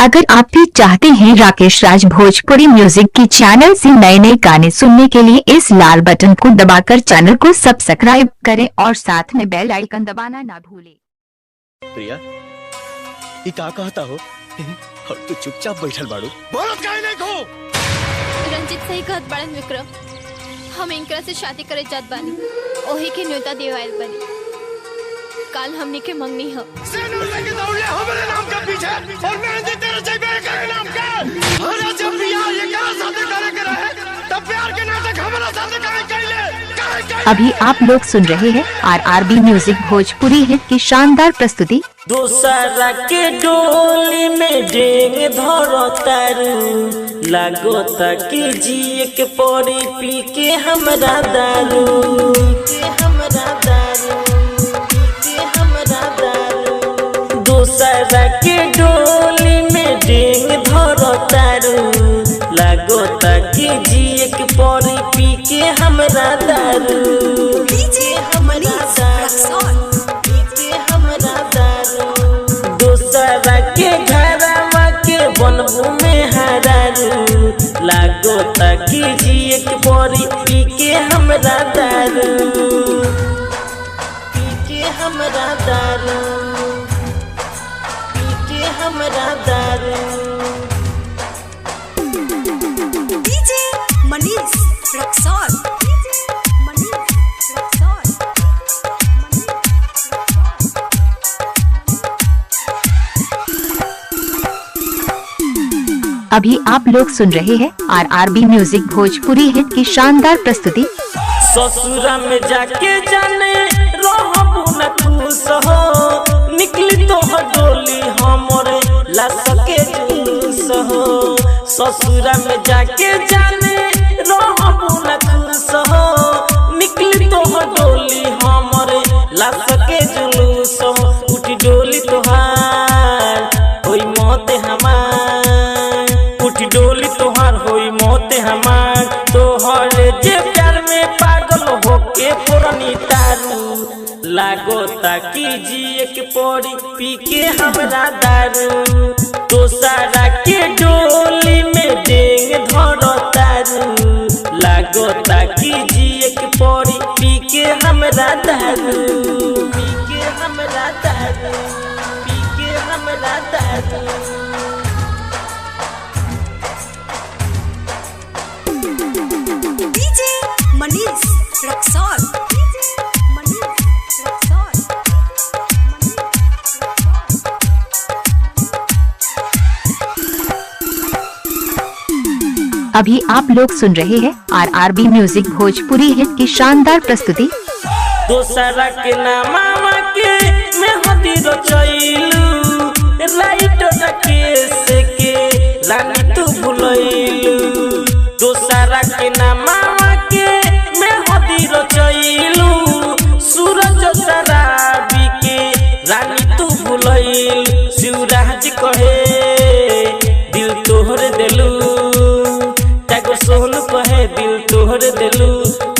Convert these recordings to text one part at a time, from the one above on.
अगर आप भी चाहते हैं राकेश राज भोजपुरी म्यूजिक की चैनल से नए नए गाने सुनने के लिए इस लाल बटन को दबाकर चैनल को सब्सक्राइब करें और साथ में बेल आइकन दबाना ना भूलें। प्रिया, ये का कहता हो और तू चुपचाप बैठल बाड़ू, बोलत काहे नहीं को? रंजित सही कहत बाड़न विक्रम, हम इनकरा से शादी करे जात बानी, ओही के न्योता देवाइल बानी। काल हमनी के मंगनी ह। सेनूर लेके दौड़ले हमरे नाम के पीछे और मैं जे तेरे जइबे करे नाम के। अरे जब प्रिया ये करा शादी करे के रहे तब प्यार के नाटक हमरा साथे काहे कइले? अभी आप लोग सुन रहे हैं RRB म्यूजिक भोजपुरी हिट की शानदार प्रस्तुति। दूसरा के डोली में डेंग धरो तारू, लागो ताकि जिए के पड़ी पी के हमरा दारू, के हमरा दारू, के हमरा दारू। दूसरा के डोली में डेंग धरो तारू, लागो ताकि जिए के पड़ी पी के हमरा दारू, के हमरा दारू, के हमरा दारू। दूसरा के घरवा के बनबू में हरारू, लागो ताकि जिए के पड़ी पी के हमरा दारू, पी के हमरा दारू, पी के हमरा दारू। डीजे मनीष रक्सौल, मनीष रक्सौल, अभी आप लोग सुन रहे हैं RRB म्यूजिक भोजपुरी हिट की शानदार प्रस्तुति। ससुरा में जाके जाने रहबू न खुश हो, निकली तो डोली हमरे ला सके जूस हो। ससुरा में जाके जाने रहबू न खुश हो, निकली तो डोली हमरे ला सके जुलूस हो। उठी डोली तोहार होई मौत हमार, उठी डोली तोहार होई मौत हमार। तोहर जे प्यार में पागल होके पुरानी तारू, लागो ताकि जिए के पड़ी पी के हमरा दारू। दोसरा के डोली में डेंग धरो तारू, लागो ताकि जिए के पड़ी पी के हमरा दारू, पी के हमरा दारू, पी के हमरा दारू। डीजे मनीष रक्सौल, मनीष रक्सौल, मनीष रक्सौल। अभी आप लोग सुन रहे हैं RRB म्यूजिक भोजपुरी हिट की शानदार प्रस्तुति। दोसरा के नामा के मेहंदी रचैलू, लाइट राकेश के रानी तू भुलैलू। दोसरा के नामा के मेहंदी रचैलू, सूरज शराबी के रानी तू भुलैलू। शिवराज कहे दिल तोहर देलू, टाइगर सोनू कहे दिल तोहर देलू।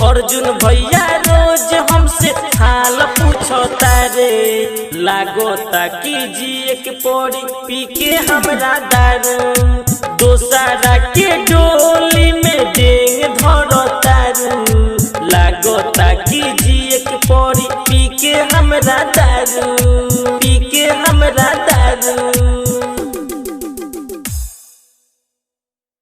अर्जुन भैया रोज हमसे हाल पूछता रे, लागो ताकि जिए के पड़ी पी के हमरा दारू। दोसरा के डोली में डेंग धरो तारू, लागो ताकि जिए के पड़ी पी के हमरा दारू, पी के हमरा दारू।